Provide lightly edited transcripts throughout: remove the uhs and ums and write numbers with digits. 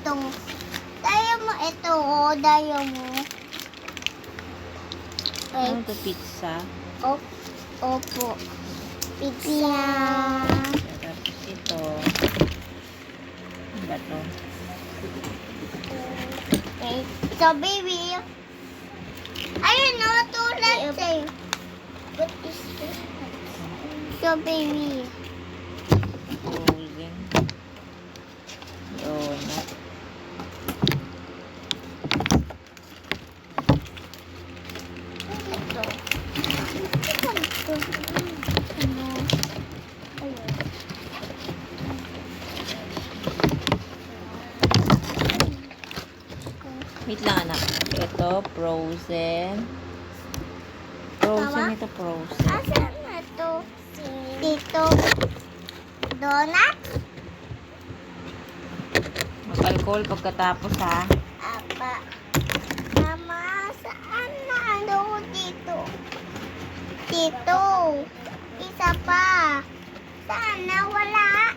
ito. Daya mo ito, oh. Daya mo. Ano to, pizza? Opo. Pizza. Tapos ito. Ano ba to? Okay. So, baby. Ayun, no. Tulad sa'yo. What is this? So, baby. Frozen. Donut. Ito. Ito. Ano? Ayun. Wait lang, anak. Ito, frozen. Frozen Tawa? ito, frozen. Asan na ito? Dito. Donut? Mag-alcohol pagkatapos, ha? Apa. Mama, saan na? Ano dito? Dito. Isa pa. Saan na? Wala.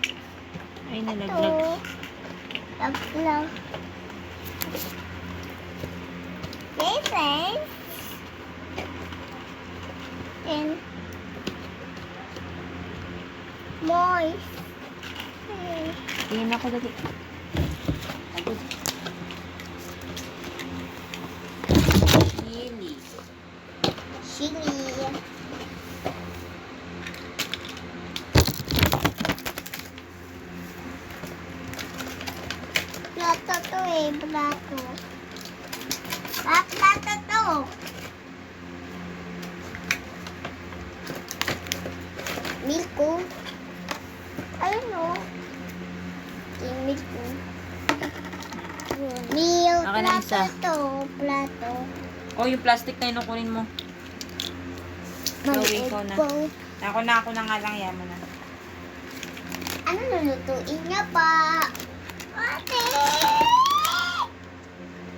Ay, Ito. nalaglag. Laglag. Okay, friends. And moist. Tingin ako dali. Chili. Chili. Plato to eh, plato. Plato to. Milko. Ayun o. Milko. Milk. Akin na isa. Plato to. Plato. Oh, yung plastic na yun, kunin mo. Gawin ko na. Ako na nga lang, yaman na. Ano lulutuin niya pa? Ate!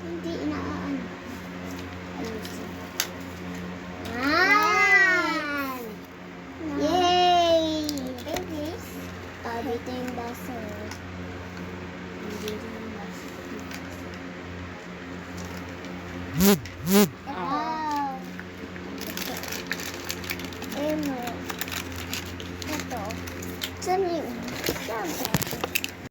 Hindi inaano. Ayusin. Yan! Yay! Babies? Dito yung baso. Dito yung baso.